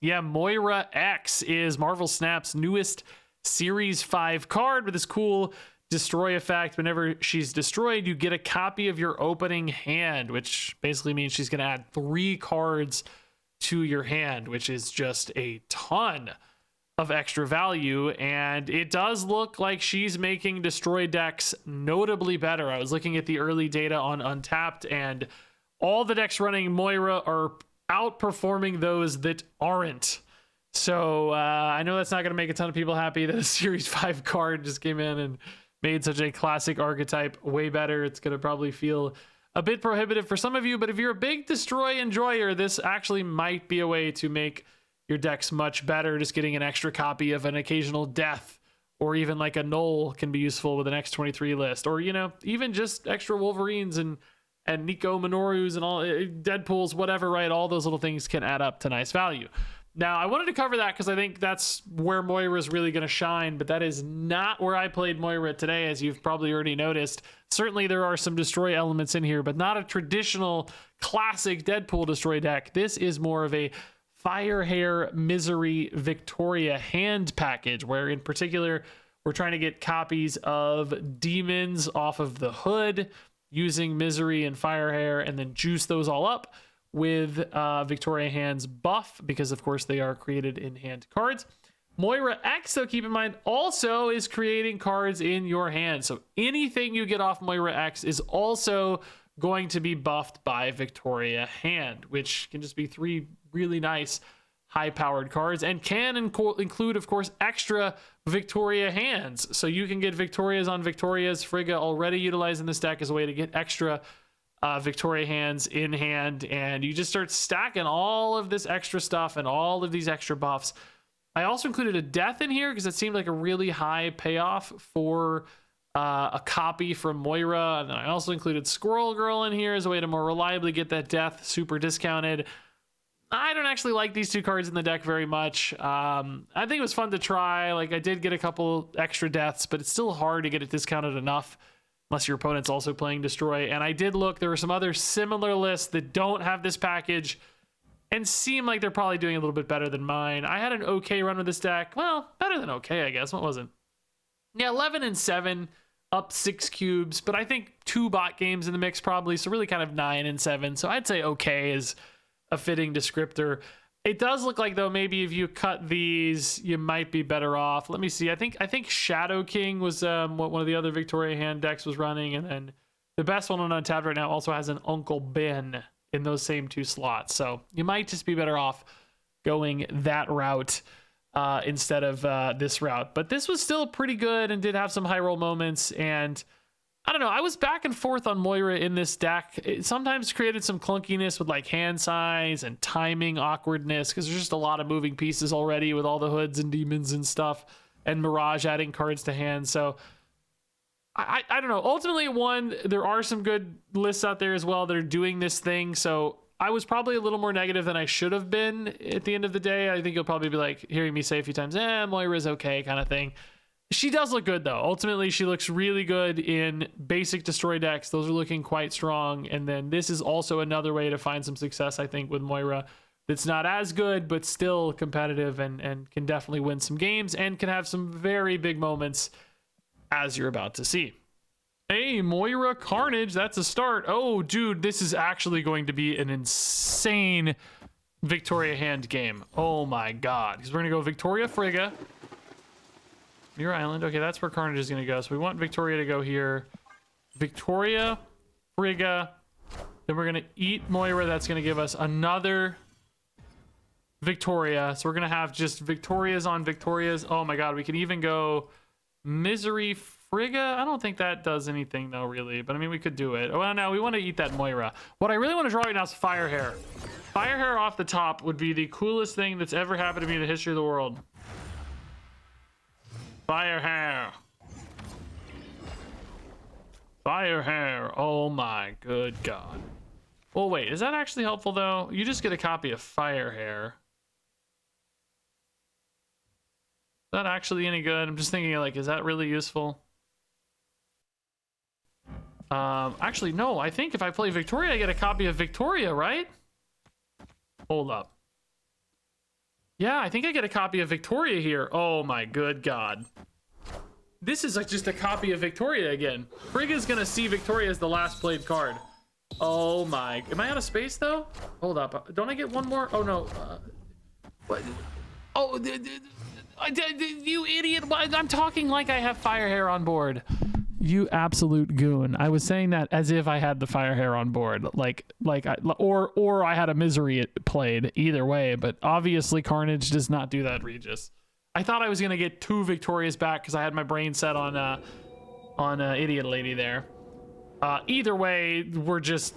Yeah, Moira X is Marvel Snap's newest Series 5 card with this cool destroy effect. Whenever she's destroyed, you get a copy of your opening hand, which basically means she's going to add 3 cards to your hand, which is just a ton of extra value. And it does look like she's making destroy decks notably better. I was looking at the early data on Untapped, and all the decks running Moira are outperforming those that aren't. So I know that's not going to make a ton of people happy that a Series 5 card just came in and made such a classic archetype way better. It's going to probably feel a bit prohibitive for some of you, but if you're a big destroy enjoyer, this actually might be a way to make your decks much better. Just getting an extra copy of an occasional death, or even like a null, can be useful with an X23 list, or, you know, even just extra Wolverines and Nico Minorus and all Deadpools, whatever, right? All those little things can add up to nice value. Now, I wanted to cover that because I think that's where Moira is really going to shine, but that is not where I played Moira today, as you've probably already noticed. Certainly, there are some destroy elements in here, but not a traditional classic Deadpool destroy deck. This is more of a Firehair Misery Victoria hand package, where in particular, we're trying to get copies of demons off of the hood using Misery and Firehair, and then juice those all up with Victoria Hand's buff, because of course they are created in hand cards. Moira X, though, keep in mind, also is creating cards in your hand. So anything you get off Moira X is also going to be buffed by Victoria Hand, which can just be 3 really nice high-powered cards, and can include, of course, extra Victoria Hands. So you can get Victorias on Victorias. Frigga already utilizing this deck as a way to get extra Victoria Hands in hand, and you just start stacking all of this extra stuff and all of these extra buffs. I also included a death in here because it seemed like a really high payoff for a copy from Moira, and then I also included Squirrel Girl in here as a way to more reliably get that death super discounted. I don't actually like these 2 cards in the deck very much. I think it was fun to try. Like, I did get a couple extra deaths, but it's still hard to get it discounted enough unless your opponent's also playing destroy. And I did look, there were some other similar lists that don't have this package and seem like they're probably doing a little bit better than mine. I had an okay run with this deck. Well, better than okay, I guess. What was it? Yeah, 11-7, up 6 cubes, but I think 2 bot games in the mix probably, so really kind of 9-7. So I'd say okay is a fitting descriptor. It does look like, though, maybe if you cut these, you might be better off. Let me see. I think Shadow King was what one of the other Victoria Hand decks was running, and then the best one on Untapped right now also has an Uncle Ben in those same 2 slots. So you might just be better off going that route instead of this route. But this was still pretty good and did have some high roll moments, and I don't know. I was back and forth on Moira in this deck. It sometimes created some clunkiness with like hand size and timing awkwardness because there's just a lot of moving pieces already with all the hoods and demons and stuff, and Mirage adding cards to hand. So I don't know. Ultimately, there are some good lists out there as well that are doing this thing. So I was probably a little more negative than I should have been at the end of the day. I think you'll probably be like hearing me say a few times, Moira's okay kind of thing. She does look good, though. Ultimately, she looks really good in basic destroy decks. Those are looking quite strong. And then this is also another way to find some success, I think, with Moira. That's not as good, but still competitive and can definitely win some games and can have some very big moments, as you're about to see. Hey, Moira Carnage, that's a start. Oh, dude, this is actually going to be an insane Victoria Hand game. Oh, my God. Because we're going to go Victoria Frigga. Muir Island. Okay, that's where Carnage is going to go. So we want Victoria to go here. Victoria, Frigga. Then we're going to eat Moira. That's going to give us another Victoria. So we're going to have just Victorias on Victorias. Oh my God. We can even go Misery Frigga. I don't think that does anything though, really. But I mean, we could do it. Oh, well, no, we want to eat that Moira. What I really want to draw right now is Firehair. Firehair off the top would be the coolest thing that's ever happened to me in the history of the world. Firehair. Firehair. Oh my good God. Well, wait, is that actually helpful though? You just get a copy of Firehair. Is that actually any good? I'm just thinking like, is that really useful? Actually, no, I think if I play Victoria, I get a copy of Victoria, right? Hold up. Yeah, I think I get a copy of Victoria here. Oh my good god. This is like just a copy of Victoria again. Frigga's gonna see Victoria as the last played card. Oh my. Am I out of space though? Hold up. Don't I get one more? Oh no. What? Oh, you idiot. I'm talking like I have fire hair on board. You absolute goon. I was saying that as if I had the fire hair on board. Or I had a misery played, either way, but obviously Carnage does not do that, Regis. I thought I was gonna get 2 Victorias back because I had my brain set on Idiot Lady there. Either way, we're just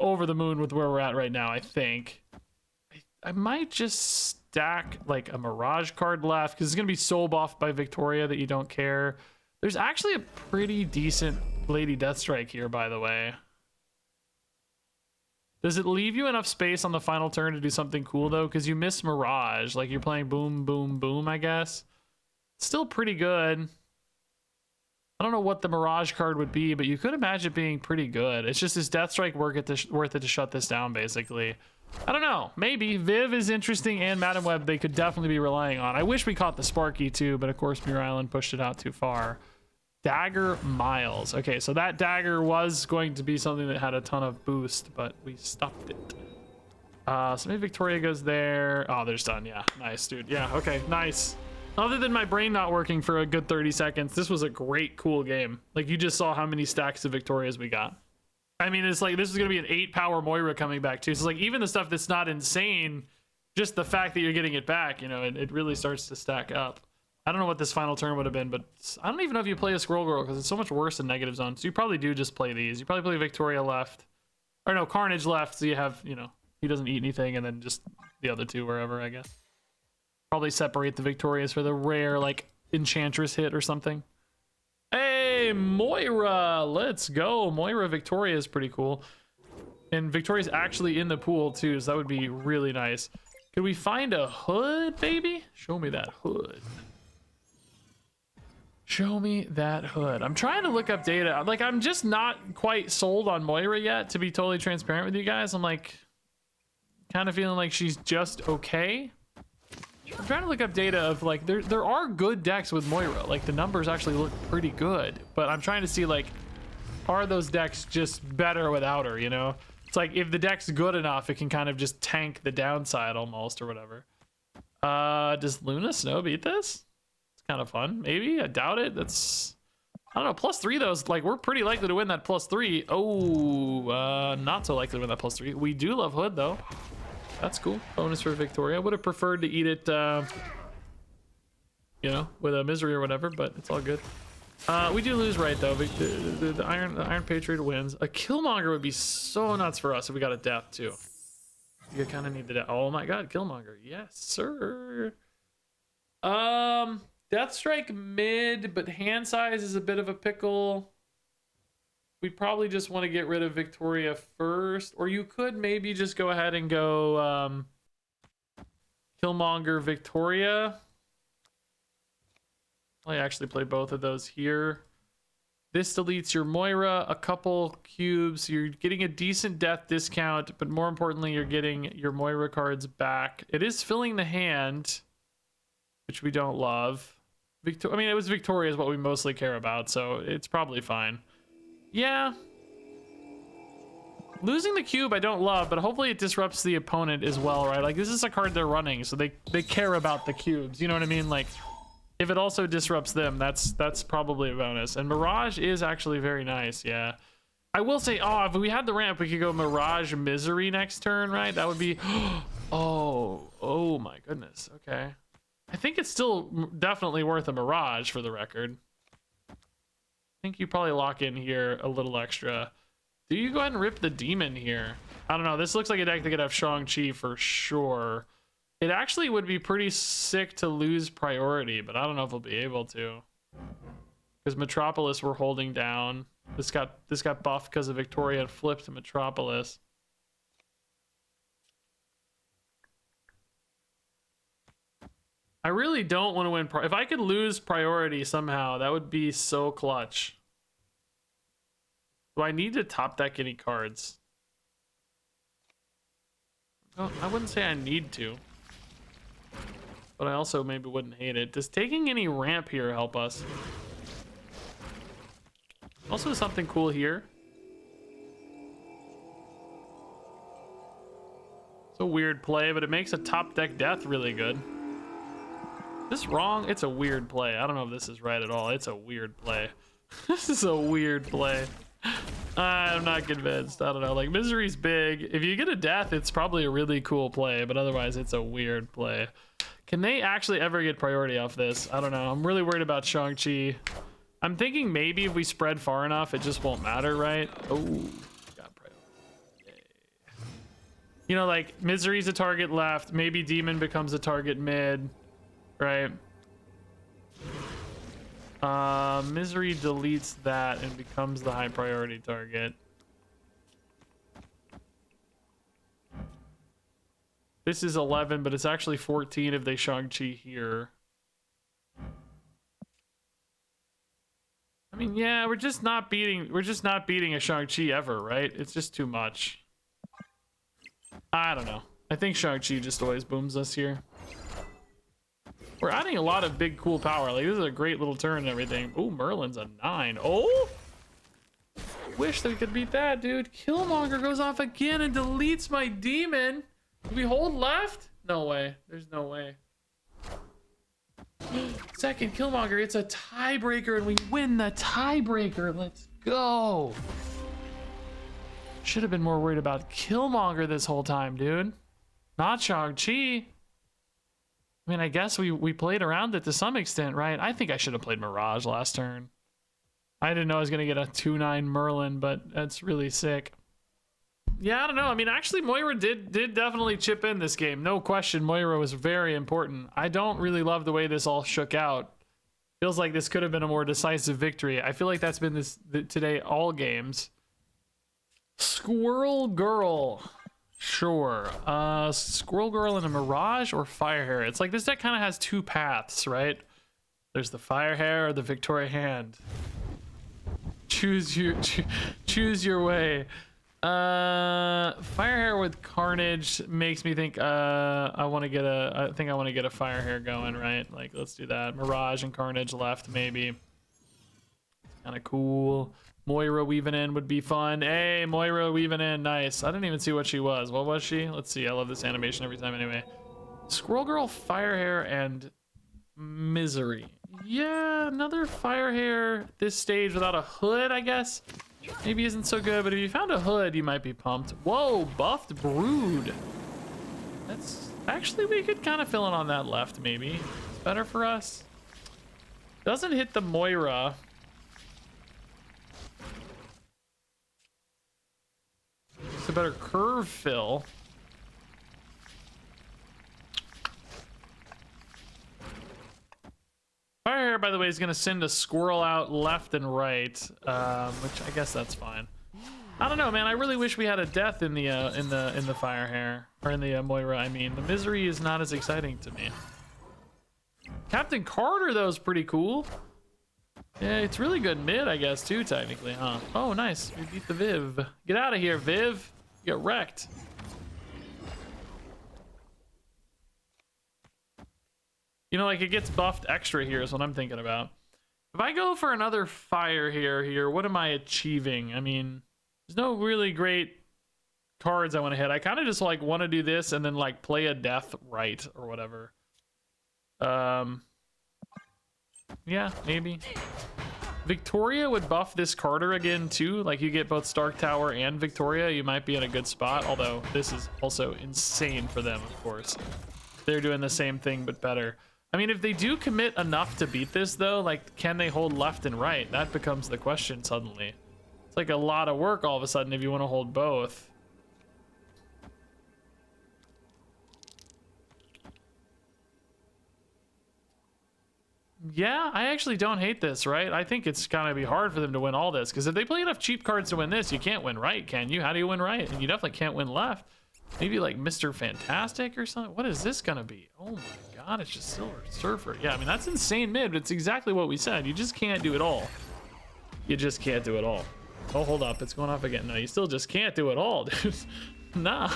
over the moon with where we're at right now, I think. I might just stack like a Mirage card left because it's gonna be so buffed by Victoria that you don't care. There's actually a pretty decent Lady Deathstrike here, by the way. Does it leave you enough space on the final turn to do something cool, though? Because you miss Mirage. Like, you're playing boom, boom, boom, I guess. Still pretty good. I don't know what the Mirage card would be, but you could imagine it being pretty good. It's just, is Deathstrike worth it to shut this down, basically? I don't know. Maybe. Viv is interesting, and Madam Web they could definitely be relying on. I wish we caught the Sparky, too, but of course, Muir Island pushed it out too far. Dagger Miles. Okay, so that dagger was going to be something that had a ton of boost, but we stopped it. So maybe Victoria goes there. Oh, they're done. Yeah, nice, dude. Yeah, okay, nice. Other than my brain not working for a good 30 seconds, this was a great, cool game. Like, you just saw how many stacks of Victorias we got. I mean, it's like, this is going to be an 8-power Moira coming back, too. So, like, even the stuff that's not insane, just the fact that you're getting it back, you know, it really starts to stack up. I don't know what this final turn would have been, but I don't even know if you play a Squirrel Girl because it's so much worse than Negative Zone. So you probably do just play these. You probably play Victoria left. Or no, Carnage left, so you have, you know, he doesn't eat anything, and then just the other 2 wherever, I guess. Probably separate the Victorias for the rare, like, Enchantress hit or something. Hey, Moira! Let's go! Moira Victoria is pretty cool. And Victoria's actually in the pool, too, so that would be really nice. Could we find a hood, baby? Show me that hood. Show me that hood. I'm trying to look up data. Like, I'm just not quite sold on Moira yet, to be totally transparent with you guys. I'm like, kind of feeling like she's just okay. I'm trying to look up data of like, there are good decks with Moira. Like, the numbers actually look pretty good. But I'm trying to see, like, are those decks just better without her, you know? It's like, if the deck's good enough, it can kind of just tank the downside almost, or whatever. Does Luna Snow beat this? Kind of fun, maybe. I doubt it. That's, I don't know. +3 though is like, we're pretty likely to win that +3. Oh, not so likely to win that +3. We do love hood though. That's cool. Bonus for Victoria. Would have preferred to eat it, you know, with a misery or whatever, but it's all good. We do lose right though. The Iron Patriot wins. A Killmonger would be so nuts for us if we got a death too. You kind of need the death. Oh my god, Killmonger. Yes, sir. Deathstrike mid, but hand size is a bit of a pickle. We probably just want to get rid of Victoria first, or you could maybe just go ahead and go Killmonger Victoria. I actually play both of those here. This deletes your Moira, a couple cubes. You're getting a decent death discount, but more importantly, you're getting your Moira cards back. It is filling the hand, which we don't love. I mean, it was Victoria is what we mostly care about, so it's probably fine. Yeah. Losing the cube I don't love, but hopefully it disrupts the opponent as well, right? Like, this is a card they're running, so they care about the cubes. You know what I mean? Like, if it also disrupts them, that's probably a bonus. And Mirage is actually very nice, yeah. I will say, oh, if we had the ramp, we could go Mirage Misery next turn, right? That would be... Oh my goodness, okay. I think it's still definitely worth a Mirage for the record. I think you probably lock in here a little extra. Do you go ahead and rip the demon here? I don't know. This looks like a deck that could have Shang-Chi for sure. It actually would be pretty sick to lose priority, but I don't know if we'll be able to. Because Metropolis we're holding down. This got buffed because of Victoria and flipped to Metropolis. I really don't want to win. If I could lose priority somehow, that would be so clutch. Do I need to top deck any cards? No, I wouldn't say I need to. but I also maybe wouldn't hate it. Does taking any ramp here help us? Also something cool here. It's a weird play, but it makes a top deck death really good. Is this wrong? It's a weird play. I don't know if this is right at all. It's a weird play. This is a weird play. I'm not convinced. I don't know. Like, Misery's big. If you get a death, it's probably a really cool play, but otherwise it's a weird play. Can they actually ever get priority off this? I don't know. I'm really worried about Shang-Chi. I'm thinking maybe if we spread far enough, it just won't matter, right? Oh, got priority. Yay. You know, like, Misery's a target left. Maybe Demon becomes a target mid, right? Misery deletes that and becomes the high priority target. This is 11, but it's actually 14 if they Shang-Chi here. I mean, yeah, we're just not beating a Shang-Chi ever, right? It's just too much. I don't know. I think Shang-Chi just always booms us here. We're adding a lot of big cool power. Like, this is a great little turn and everything. Oh, Merlin's a 9. Oh! Wish that we could beat that, dude. Killmonger goes off again and deletes my demon. Do we hold left? No way. There's no way. Second Killmonger. It's a tiebreaker and we win the tiebreaker. Let's go. Should have been more worried about Killmonger this whole time, dude. Not Shang-Chi. I mean, I guess we played around it to some extent, right? I think I should have played Mirage last turn. I didn't know I was going to get a 2-9 Merlin, but that's really sick. Yeah, I don't know. I mean, actually, Moira did definitely chip in this game. No question, Moira was very important. I don't really love the way this all shook out. Feels like this could have been a more decisive victory. I feel like that's been today all games. Squirrel Girl. Sure. Squirrel Girl and a Mirage or Fire Hair. It's like this deck kind of has two paths, right? There's the Fire Hair or the Victoria Hand. Choose your way. Fire Hair with Carnage makes me think I want to get a Fire Hair going, right? Like, let's do that. Mirage and Carnage left, maybe. Kind of cool. Moira weaving in would be fun. Hey, Moira weaving in. Nice. I didn't even see what she was. What was she? Let's see. I love this animation every time anyway. Squirrel Girl, Fire Hair, and Misery. Yeah, another Fire Hair this stage without a hood, I guess. Maybe isn't so good, but if you found a hood, you might be pumped. Whoa, buffed Brood. That's actually, we could kind of fill in on that left, maybe. It's better for us. Doesn't hit the Moira. It's a better curve fill. Fire Hair, by the way, is going to send a squirrel out left and right, which I guess that's fine. I don't know, man. I really wish we had a death in the Fire Hair, or in the Moira. I mean, the Misery is not as exciting to me. Captain Carter, though, is pretty cool. Yeah, it's really good mid, I guess, too, technically, huh? Oh, nice. We beat the Viv. Get out of here, Viv. You get wrecked. You know, like, it gets buffed extra here is what I'm thinking about. If I go for another Fire here, what am I achieving? I mean, there's no really great cards I want to hit. I kind of just, like, want to do this and then, like, play a death right or whatever. Yeah, maybe. Victoria would buff this Carter again too. Like, you get both Stark Tower and Victoria, you might be in a good spot. Although this is also insane for them, of course. They're doing the same thing but better. I mean, if they do commit enough to beat this though, like, can they hold left and right? That becomes the question suddenly. It's like a lot of work all of a sudden if you want to hold both. Yeah, I actually don't hate this, right? I think it's gonna be hard for them to win all this, because if they play enough cheap cards to win this, you can't win right, can you? How do you win right? And you definitely can't win left. Maybe like Mr. Fantastic or something. What is this gonna be? Oh my god, it's just Silver Surfer. Yeah, I mean, that's insane mid, but it's exactly what we said. You just can't do it all. You just can't do it all. Oh, hold up, it's going off again. No, you still just can't do it all, dude. Nah,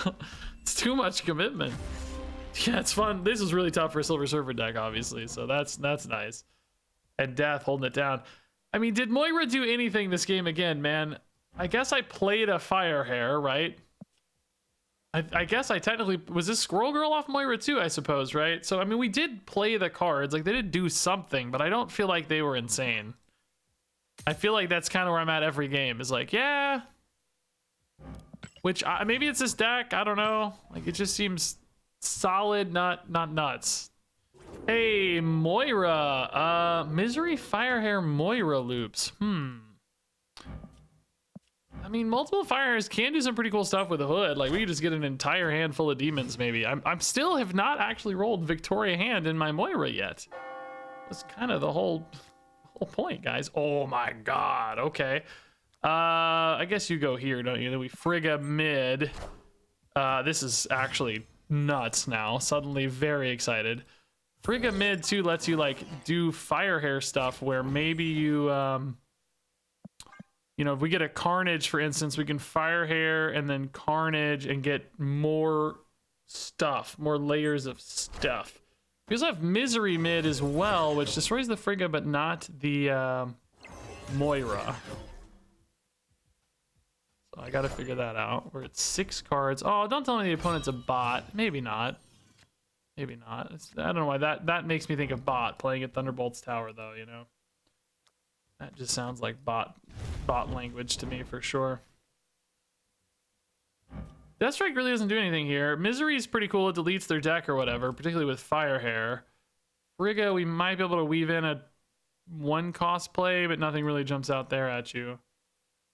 it's too much commitment. Yeah, it's fun. This is really tough for a Silver Surfer deck, obviously, so that's nice. And Death holding it down. I mean, did Moira do anything this game again, man? I guess I played a Fire Hair, right? I guess I technically... Was this Squirrel Girl off Moira too, I suppose, right? So, I mean, we did play the cards. Like, they did do something, but I don't feel like they were insane. I feel like that's kind of where I'm at every game. Is like, yeah... Which, maybe it's this deck. I don't know. Like, it just seems solid, not nuts. Hey, Moira. Misery Firehair Moira loops. I mean, multiple Firehairs can do some pretty cool stuff with a hood. Like, we could just get an entire handful of demons, maybe. I'm still have not actually rolled Victoria Hand in my Moira yet. That's kind of the whole point, guys. Oh my god. Okay. I guess you go here, don't you? Then we Frigga mid. This is actually nuts now. Suddenly very excited. Frigga mid too lets you like do Firehair stuff where maybe you you know, if we get a Carnage, for instance, we can Firehair and then Carnage and get more stuff, more layers of stuff. We also have Misery mid as well, which destroys the Frigga but not the Moira. So I gotta figure that out. We're at 6 cards. Oh, don't tell me the opponent's a bot. Maybe not. Maybe not. I don't know why that makes me think of bot playing at Thunderbolt's Tower, though. You know, that just sounds like bot language to me for sure. Deathstrike really doesn't do anything here. Misery is pretty cool. It deletes their deck or whatever, particularly with Firehair. Frigga, we might be able to weave in a 1-cost play, but nothing really jumps out there at you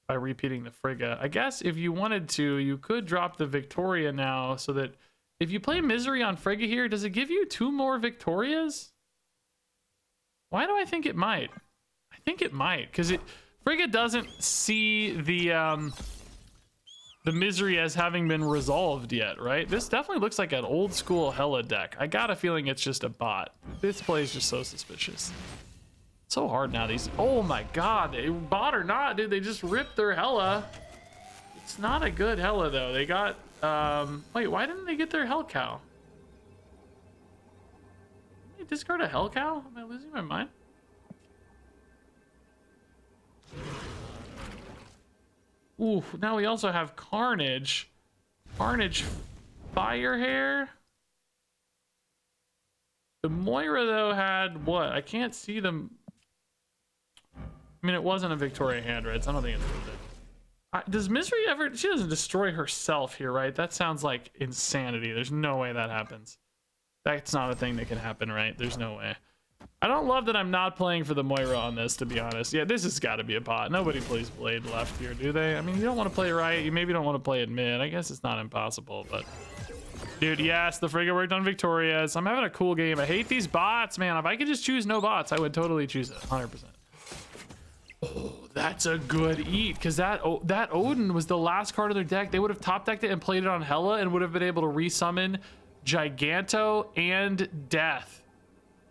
by repeating the Frigga. I guess if you wanted to, you could drop the Victoria now so that if you play Misery on Frigga here, does it give you 2 more Victorias? Why do I think it might? I think it might, because Frigga doesn't see the Misery as having been resolved yet, right? This definitely looks like an old school Hela deck. I got a feeling it's just a bot. This play is just so suspicious. So hard now. These, oh my god, they bot or not, dude, they just ripped their Hela. It's not a good Hela though. They got wait, why didn't they get their Hell Cow? Did they discard a Hell Cow? Am I losing my mind? Ooh, now we also have Carnage. Carnage Firehair. The Moira though had what? I can't see them. I mean, it wasn't a Victoria hand, right? So I don't think it's worth it. Does Misery ever... She doesn't destroy herself here, right? That sounds like insanity. There's no way that happens. That's not a thing that can happen, right? There's no way. I don't love that I'm not playing for the Moira on this, to be honest. Yeah, this has got to be a bot. Nobody plays Blade left here, do they? I mean, you don't want to play right. You maybe don't want to play it mid. I guess it's not impossible, but... Dude, yes, the Frigga worked on Victoria's. I'm having a cool game. I hate these bots, man. If I could just choose no bots, I would totally choose it, 100%. Oh, that's a good eat, because that Odin was the last card of their deck. They would have top decked it and played it on Hela and would have been able to resummon Giganto and Death.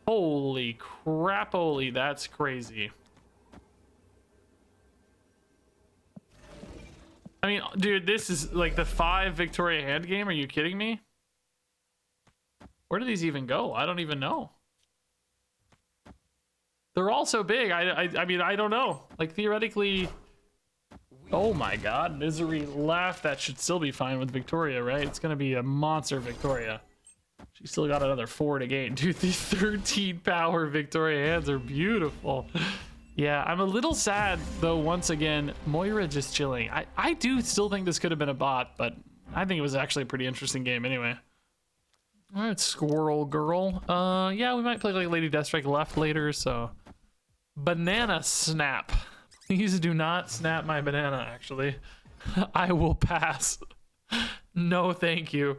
Holy crap-oly, that's crazy. I mean, dude, this is like the 5 Victoria hand game. Are you kidding me? Where do these even go? I don't even know. They're all so big. I mean, I don't know. Like, theoretically... Oh my god, Misery left. That should still be fine with Victoria, right? It's gonna be a monster Victoria. She still got another 4 to gain. Dude, these 13 power Victoria hands are beautiful. Yeah, I'm a little sad, though, once again. Moira just chilling. I do still think this could have been a bot, but I think it was actually a pretty interesting game anyway. All right, Squirrel Girl. Yeah, we might play like Lady Deathstrike left later, so... Banana Snap. Please do not snap my banana, actually. I will pass. No, thank you.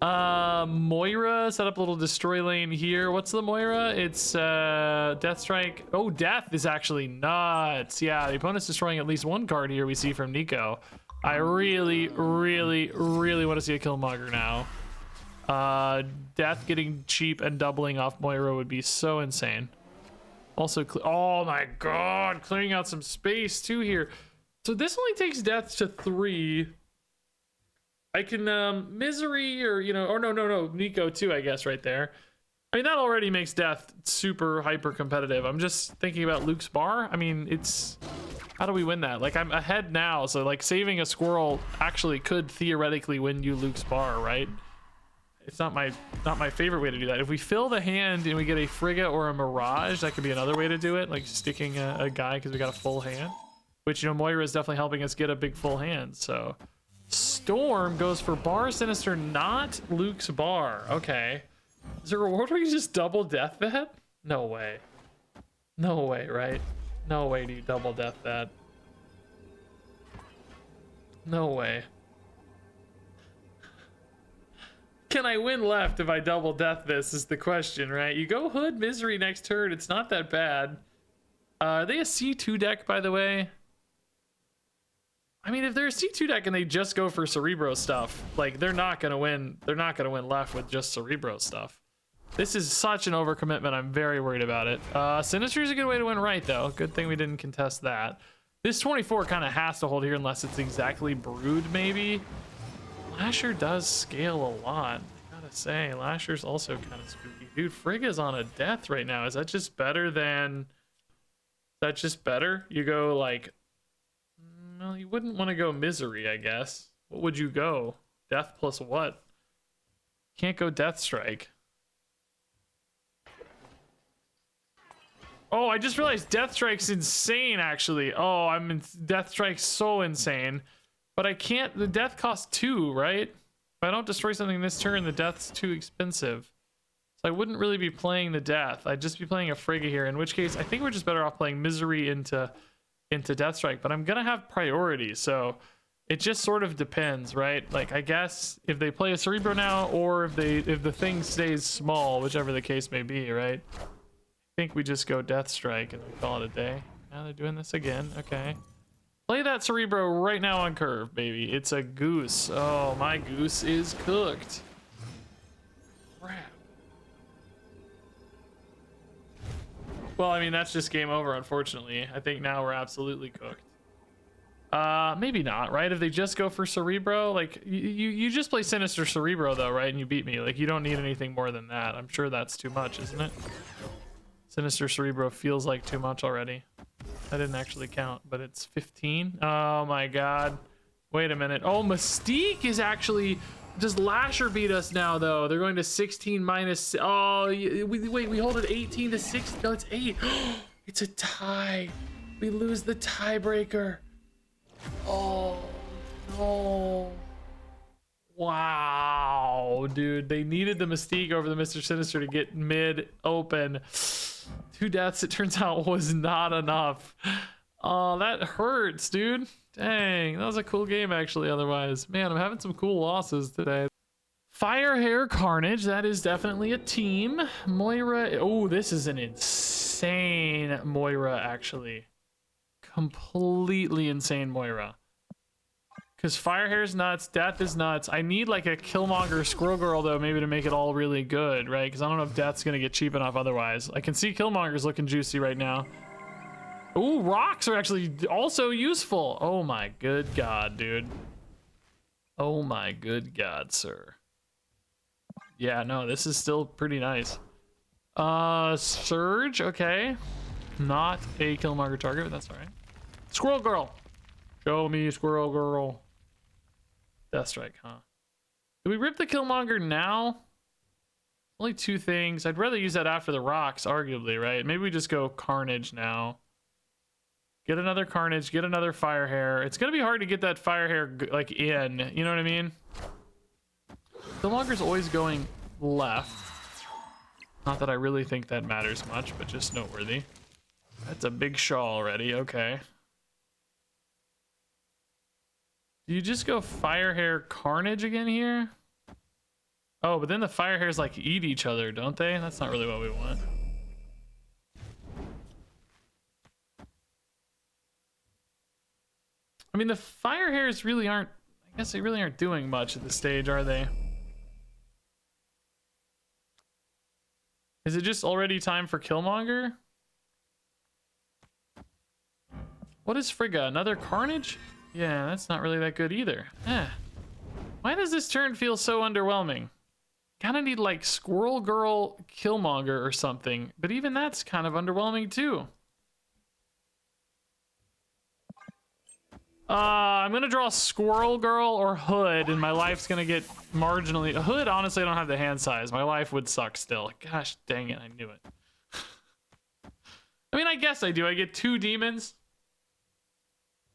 Moira set up a little destroy lane here. What's the Moira? It's Deathstrike. Oh, Death is actually nuts. Yeah, the opponent's destroying at least 1 card here we see from Nico. I really want to see a Killmonger now. Death getting cheap and doubling off Moira would be so insane. Also, oh my god, clearing out some space too here. So this only takes Death to 3. I can Misery or, you know, or no, Nico too, I guess, right there. I mean, that already makes death super hyper competitive. I'm just thinking about Luke's bar. I mean, it's, how do we win that? Like, I'm ahead now, so like saving a squirrel actually could theoretically win you Luke's bar, right? It's not my favorite way to do that. If we fill the hand and we get a Frigga or a Mirage, that could be another way to do it, like sticking a guy because we got a full hand. Which, you know, Moira is definitely helping us get a big full hand, so. Storm goes for bar Sinister, not Luke's bar. Okay. Is there a reward where you just double death that? No way. No way, right? No way do you double death that. No way. Can I win left if I double death this is the question, right? You go Hood Misery next turn. It's not that bad. Are they a C2 deck, by the way? I mean, if they're a C2 deck and they just go for Cerebro stuff, like they're not gonna win. They're not gonna win left with just Cerebro stuff. This is such an overcommitment. I'm very worried about it. Sinister is a good way to win right, though. Good thing we didn't contest that. This 24 kind of has to hold here unless it's exactly Brood, maybe. Lasher does scale a lot. I gotta say, Lasher's also kind of spooky. Dude, Frigga's on a death right now. Is that just better than... Is that just better? You go like... Well, you wouldn't want to go Misery, I guess. What would you go? Death plus what? Can't go Death Strike. Oh, I just realized Death Strike's insane, actually. Oh, Death Strike's so insane. But I can't... The death costs 2, right? If I don't destroy something this turn, the death's too expensive. So I wouldn't really be playing the death. I'd just be playing a Frigga here, in which case I think we're just better off playing Misery into Death Strike. But I'm gonna have priority, so it just sort of depends, right? Like, I guess if they play a Cerebro now, or if the thing stays small, whichever the case may be, right? I think we just go Death Strike and we call it a day. Now they're doing this again. Okay. Play that Cerebro right now on curve, baby. It's a goose. Oh, my goose is cooked. Crap. Well, I mean, that's just game over, unfortunately. I think now we're absolutely cooked. Maybe not, right? If they just go for Cerebro, like, you just play Sinister Cerebro, though, right? And you beat me. Like, you don't need anything more than that. I'm sure that's too much, isn't it? Sinister Cerebro feels like too much already. I didn't actually count, but it's 15. Oh my god. Wait a minute. Oh, Mystique is actually... Does Lasher beat us now, though? They're going to 16 minus... Oh, wait, we hold it 18 to 6. No, it's 8. It's a tie. We lose the tiebreaker. Oh, no. Wow, dude. They needed the Mystique over the Mr. Sinister to get mid open. 2 deaths, it turns out, was not enough. Oh, that hurts, dude. Dang, that was a cool game, actually, otherwise. Man, I'm having some cool losses today. Firehair Carnage, that is definitely a team. Moira, oh, this is an insane Moira, actually. Completely insane Moira. Because Firehair's nuts, Death is nuts. I need like a Killmonger Squirrel Girl, though, maybe to make it all really good, right? Because I don't know if Death's going to get cheap enough otherwise. I can see Killmonger's looking juicy right now. Ooh, rocks are actually also useful. Oh my good god, dude. Oh my good god, sir. Yeah, no, this is still pretty nice. Surge, okay. Not a Killmonger target, but that's all right. Squirrel Girl. Show me Squirrel Girl. Death Strike, huh? Do we rip the Killmonger now? Only 2 things. I'd rather use that after the rocks, arguably, right? Maybe we just go Carnage now. Get another Carnage, get another Firehair. It's gonna be hard to get that Firehair, like, in. You know what I mean? Killmonger's always going left. Not that I really think that matters much, but just noteworthy. That's a big shawl already, okay. Do you just go Firehair Carnage again here? Oh, but then the Firehairs like eat each other, don't they? That's not really what we want. I mean, the Firehairs really aren't... I guess they really aren't doing much at this stage, are they? Is it just already time for Killmonger? What is Frigga? Another Carnage? Yeah, that's not really that good either. Eh. Why does this turn feel so underwhelming? Kind of need like Squirrel Girl Killmonger or something, but even that's kind of underwhelming too. I'm gonna draw Squirrel Girl or Hood, and my life's gonna get marginally. Hood, honestly, I don't have the hand size. My life would suck still. Gosh dang it, I knew it. I mean, I guess I do. I get 2 demons,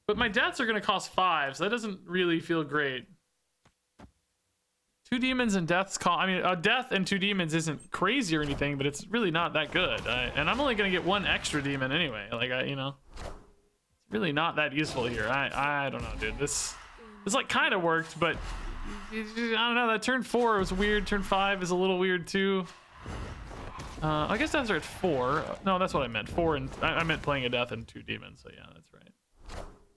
but my deaths are gonna cost 5, so that doesn't really feel great. 2 demons and deaths I mean, a death and 2 demons isn't crazy or anything, but it's really not that good. And I'm only gonna get 1 extra demon anyway. Like, you know, it's really not that useful here. I don't know, dude. This like kind of worked, but I don't know. That turn 4 was weird. Turn 5 is a little weird too. I guess deaths are at 4. No, that's what I meant. 4 and I meant playing a death and 2 demons. So yeah, that's right.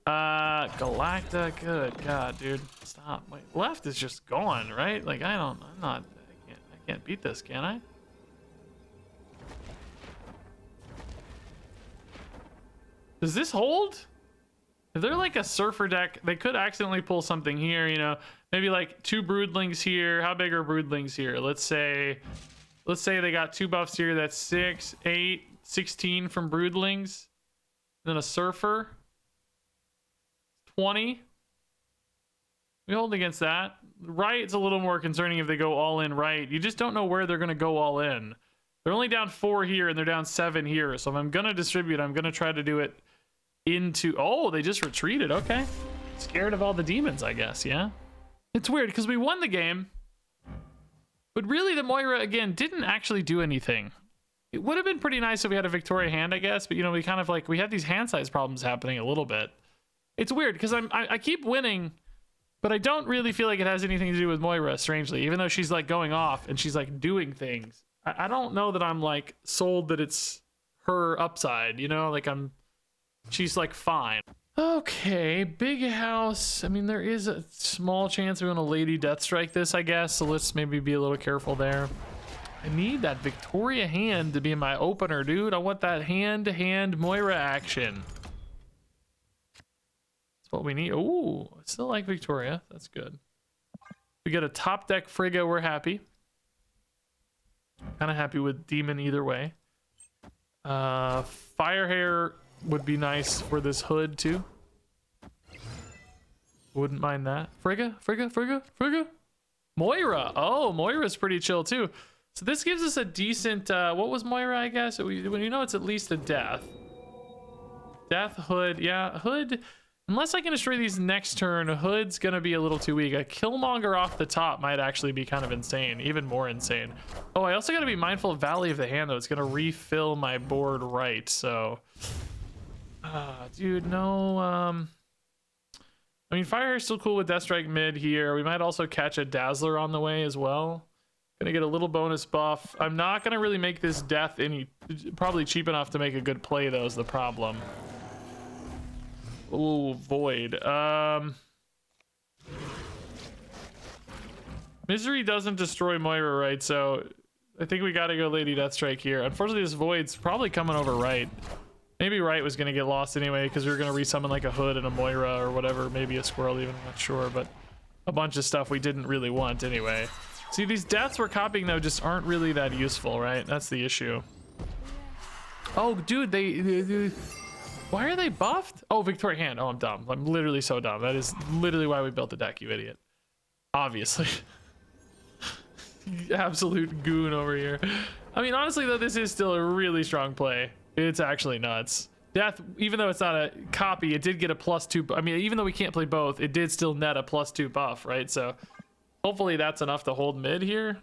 Galacta, good god, dude, stop. Wait, left is just gone, right? Like, I can't beat this, can I? Does this hold? If they're like a surfer deck, they could accidentally pull something here, you know, maybe like 2 broodlings here. How big are broodlings here? Let's say they got 2 buffs here. That's 6, 8, 16 from broodlings. Then a surfer. 20. We hold against that. Right, it's a little more concerning if they go all in right. You just don't know where they're going to go all in. They're only down 4 here and they're down 7 here. So if I'm going to distribute, I'm going to try to do it into... Oh, they just retreated. Okay. Scared of all the demons, I guess. Yeah. It's weird because we won the game. But really, the Moira, again, didn't actually do anything. It would have been pretty nice if we had a Victoria hand, I guess. But, you know, we kind of like... We had these hand size problems happening a little bit. It's weird because I keep winning, but I don't really feel like it has anything to do with Moira, strangely, even though she's like going off and she's like doing things. I don't know that I'm like sold that it's her upside, you know, like she's like fine. Okay, big house. I mean, there is a small chance we're gonna Lady Deathstrike this, I guess, so let's maybe be a little careful there. I need that Victoria hand to be in my opener, dude. I want that hand-to-hand Moira action. What we need. Oh, I still like Victoria. That's good. We get a top deck Frigga. We're happy. Kind of happy with Demon either way. Firehair would be nice for this Hood too. Wouldn't mind that. Frigga. Moira. Oh, Moira's pretty chill too. So this gives us a decent. What was Moira? I guess when you know it's at least a death. Death Hood. Yeah, Hood. Unless I can destroy these next turn, Hood's gonna be a little too weak. A Killmonger off the top might actually be kind of insane, even more insane. Oh, I also gotta be mindful of Valley of the Hand though. It's gonna refill my board right, so... dude, no, I mean, Firehair's still cool with Deathstrike mid here. We might also catch a Dazzler on the way as well. Gonna get a little bonus buff. I'm not gonna really make this death probably cheap enough to make a good play though is the problem. Ooh, Void. Misery doesn't destroy Moira, right? So I think we gotta go Lady Deathstrike here. Unfortunately, this Void's probably coming over right. Maybe right was gonna get lost anyway because we were gonna resummon like a Hood and a Moira or whatever. Maybe a Squirrel even, I'm not sure. But a bunch of stuff we didn't really want anyway. See, these deaths we're copying though just aren't really that useful, right? That's the issue. Oh, dude, they why are they buffed? Oh, Victoria Hand. Oh, I'm dumb. I'm literally so dumb. That is literally why we built the deck, you idiot. Obviously. Absolute goon over here. I mean, honestly, though, this is still a really strong play. It's actually nuts. Death, even though it's not a copy, it did get a +2. I mean, even though we can't play both, it did still net a +2 buff, right? So hopefully that's enough to hold mid here.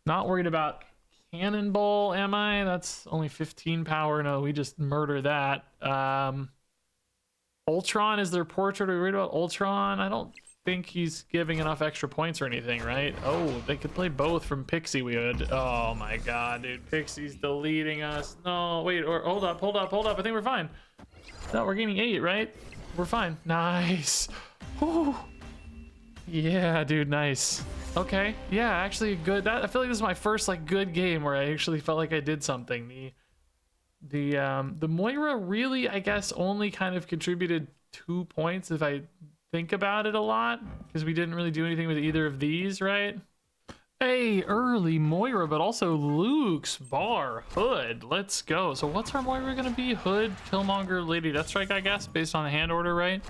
Not worried about Cannonball, am I? That's only 15 power. No, we just murder that. Ultron is their portrait. Are we worried about Ultron? I don't think he's giving enough extra points or anything, right? Oh, they could play both from Pixie. We would. Oh my god, dude. Pixie's deleting us. No, wait, or hold up. I think we're fine. No, we're gaining 8, right? We're fine. Nice. Whew. Yeah, dude, nice. Okay, yeah, actually good. I feel like this is my first like good game where I actually felt like I did something. The Moira really, I guess, only kind of contributed 2 points if I think about it a lot because we didn't really do anything with either of these, right? Hey, early Moira, but also Luke's bar hood. Let's go. So what's our Moira gonna be? Hood, Killmonger, Lady Deathstrike, I guess, based on the hand order, right?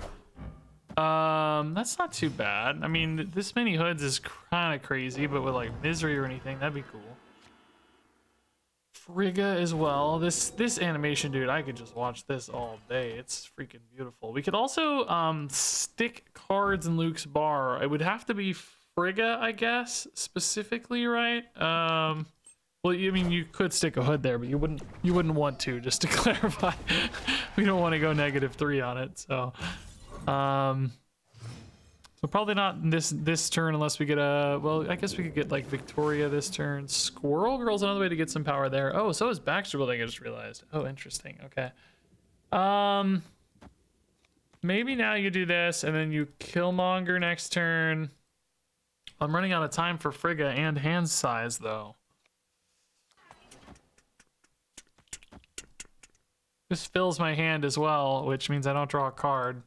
That's not too bad. I mean, this many hoods is kind of crazy, but with like Misery or anything, that'd be cool. Frigga as well. This animation, dude, I could just watch this all day. It's freaking beautiful. We could also stick cards in Luke's bar. It would have to be Frigga, I guess, specifically, right? Well, I mean, you could stick a hood there, but you wouldn't want to, just to clarify. We don't want to go -3 on it, so so probably not this turn unless we get a, well, I guess we could get like Victoria this turn. Squirrel Girl's another way to get some power there. Oh, so is Baxter Building, I just realized. Oh, interesting. Okay. Maybe now you do this and then you Killmonger next turn. I'm running out of time for Frigga and hand size though. This fills my hand as well, which means I don't draw a card,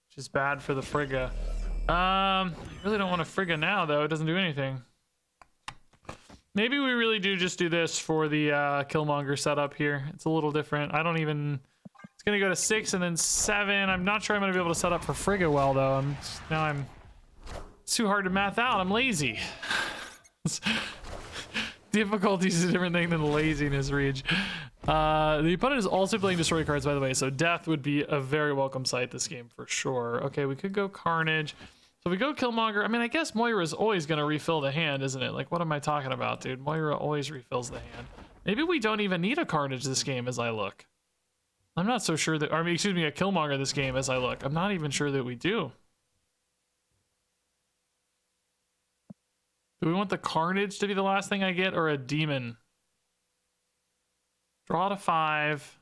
which is bad for the Frigga. I really don't want a Frigga now though. It doesn't do anything. Maybe we really do just do this for the Killmonger setup here. It's a little different. I don't even, it's gonna go to 6 and then 7. I'm not sure I'm gonna be able to set up for Frigga well though. It's too hard to math out. I'm lazy. Difficulty is a different thing than laziness, Reach. The opponent is also playing Destroy cards, by the way, so death would be a very welcome sight this game for sure. Okay, we could go Carnage. So we go Killmonger. I mean, I guess Moira is always going to refill the hand, isn't it? Like, what am I talking about, dude? Moira always refills the hand. Maybe we don't even need a Carnage this game as I look. I'm not so sure that, or I mean, excuse me, a Killmonger this game as I look. I'm not even sure that we do. Do we want the Carnage to be the last thing I get or a Demon? Draw to 5.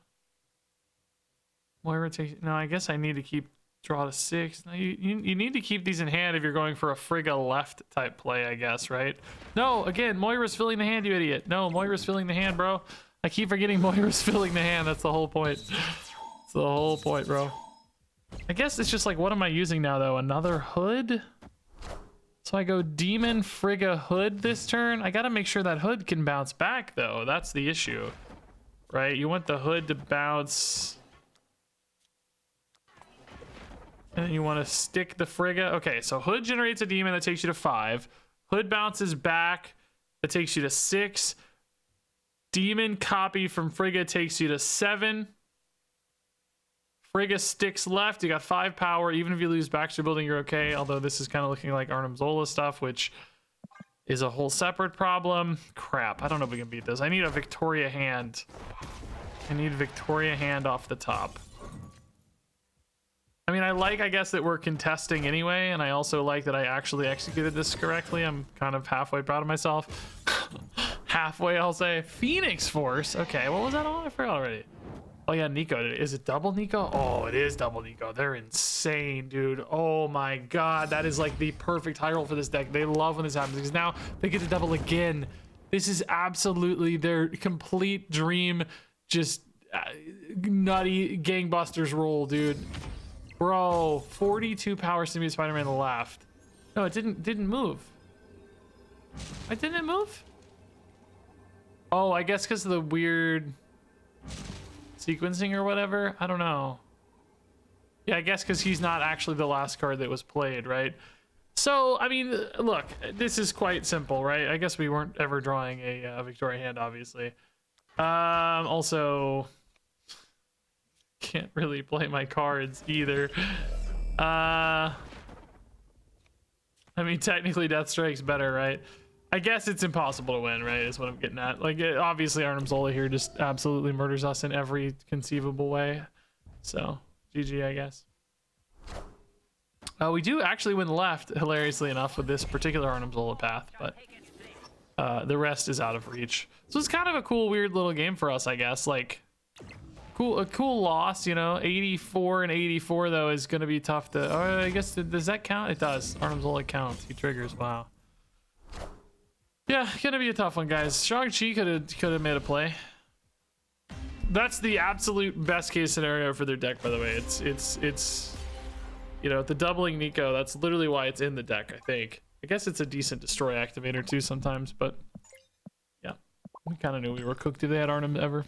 Moira takes, no, I guess I need to keep draw to 6. No, you need to keep these in hand if you're going for a Frigga left type play, I guess, right? No, again, Moira's filling the hand, you idiot. No, Moira's filling the hand, bro. I keep forgetting Moira's filling the hand. That's the whole point. That's the whole point, bro. I guess it's just like, what am I using now, though? Another hood? So I go Demon, Frigga, Hood this turn. I gotta make sure that Hood can bounce back, though. That's the issue, right? You want the Hood to bounce. And then you want to stick the Frigga. Okay, so Hood generates a Demon that takes you to 5. Hood bounces back. That takes you to 6. Demon copy from Frigga takes you to 7. Frigga sticks left. You got 5 power. Even if you lose Baxter Building, you're okay. Although this is kind of looking like Arnim Zola stuff, which is a whole separate problem. Crap. I don't know if we can beat this. I need a Victoria hand. I need Victoria hand off the top. I mean, I guess that we're contesting anyway, and I also like that I actually executed this correctly. I'm kind of halfway proud of myself. Halfway, I'll say. Phoenix Force. Okay, what was that on? I forgot already. Oh yeah, Nico. Is it double Nico? Oh, it is double Nico. They're insane, dude. Oh my god, that is like the perfect high roll for this deck. They love when this happens because now they get to double again. This is absolutely their complete dream, just nutty gangbusters roll, dude. Bro, 42 power Symbiote Spider-Man left. No, it didn't move. Why didn't it move? Oh, I guess because of the weird sequencing or whatever. I don't know. Yeah, I guess because he's not actually the last card that was played, right? So, I mean, look, this is quite simple, right? I guess we weren't ever drawing a Victoria hand, obviously. Also, can't really play my cards either. I mean, technically Deathstrike's better, right? I guess it's impossible to win, right? Is what I'm getting at. Like, obviously Arnim Zola here just absolutely murders us in every conceivable way. So, GG, I guess. We do actually win left, hilariously enough, with this particular Arnim Zola path, but the rest is out of reach. So it's kind of a cool, weird little game for us, I guess. Like, a cool loss, you know. 84 and 84 though is gonna be tough to. Oh, I guess does that count? It does. Arnim Zola counts. He triggers. Wow. Yeah, gonna be a tough one, guys. Shang-Chi could have made a play. That's the absolute best case scenario for their deck, by the way. It's You know, the doubling Nico, that's literally why it's in the deck, I think. I guess it's a decent destroy activator too sometimes, but yeah. We kind of knew we were cooked if they had Arnim ever.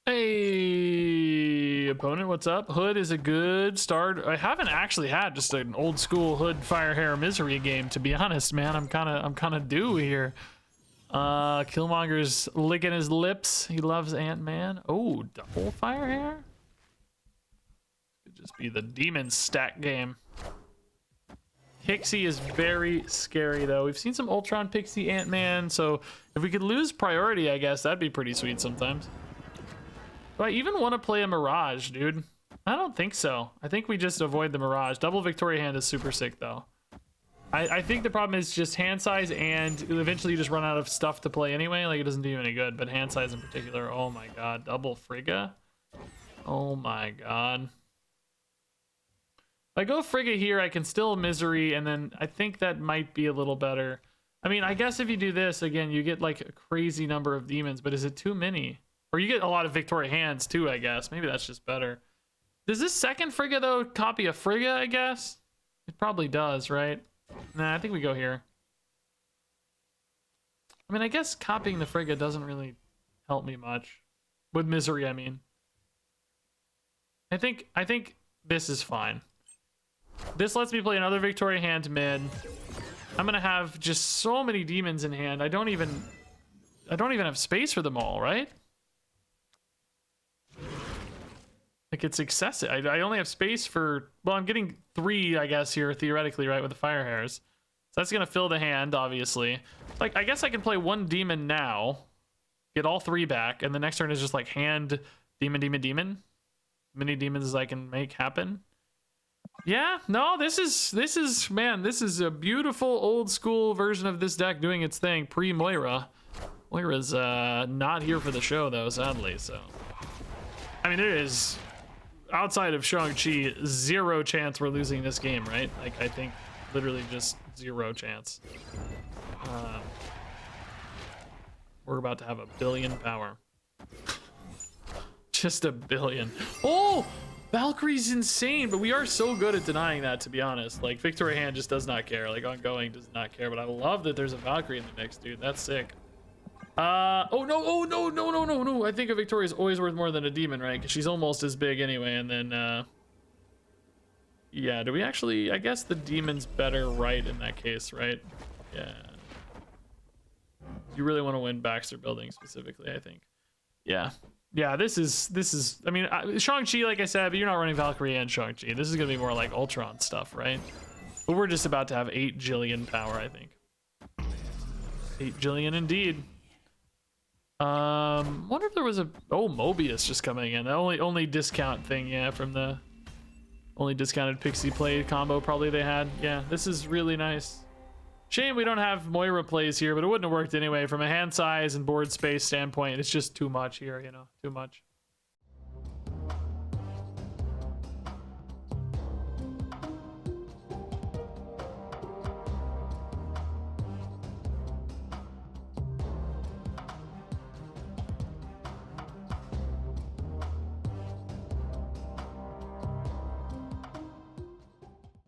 Hey, opponent, what's up? Hood is a good start. I haven't actually had just an old school Hood Fire Hair Misery game, to be honest, man. I'm kind of due here. Killmonger's licking his lips. He loves Ant-Man. Oh, double Fire Hair? Could just be the demon stack game. Pixie is very scary, though. We've seen some Ultron Pixie Ant-Man, so if we could lose priority, I guess that'd be pretty sweet sometimes. Do I even want to play a Mirage, dude? I don't think so. I think we just avoid the Mirage. Double Victoria Hand is super sick, though. I think the problem is just hand size, and eventually you just run out of stuff to play anyway. Like, it doesn't do you any good, but hand size in particular. Oh my god. Double Frigga? Oh my god. If I go Frigga here, I can still Misery, and then I think that might be a little better. I mean, I guess if you do this, again, you get like a crazy number of demons, but is it too many? Or you get a lot of Victoria Hands too, I guess. Maybe that's just better. Does this second Frigga, though, copy a Frigga, I guess? It probably does, right? Nah, I think we go here. I mean, I guess copying the Frigga doesn't really help me much. With Misery, I mean. I think this is fine. This lets me play another Victoria Hand mid. I'm gonna have just so many demons in hand. I don't even have space for them all, right? Like, it's excessive. I only have space for, well, I'm getting 3, I guess, here, theoretically, right, with the Fire Hairs. So that's going to fill the hand, obviously. Like, I guess I can play 1 demon now, get all 3 back, and the next turn is just, like, hand demon, demon, demon. Many demons as I can make happen. Yeah, no, this is, man, this is a beautiful old-school version of this deck doing its thing, pre-Moira. Moira's not here for the show, though, sadly, so. I mean, there is, outside of Shang-Chi, 0 chance we're losing this game, right? Like, I think literally just 0 chance. We're about to have 1 billion power. Just 1 billion. Oh, Valkyrie's insane, but we are so good at denying that, to be honest. Like, Victoria Hand just does not care. Like, ongoing does not care, but I love that there's a Valkyrie in the mix, dude. That's sick. Oh no. I think a Victoria is always worth more than a demon, right? Because she's almost as big anyway. And then, yeah, do we actually, I guess the demon's better, right, in that case, right? Yeah. You really want to win Baxter Building specifically, I think. Yeah. Yeah, this is, I mean, Shang-Chi, like I said, but you're not running Valkyrie and Shang-Chi. This is going to be more like Ultron stuff, right? But we're just about to have 8 jillion power, I think. 8 jillion indeed. Wonder if there was a, oh, Mobius just coming in. The only discount thing, yeah, from the only discounted Pixie play combo probably they had. Yeah, this is really nice. Shame we don't have Moira plays here, but it wouldn't have worked anyway. From a hand size and board space standpoint, it's just too much here, you know, too much.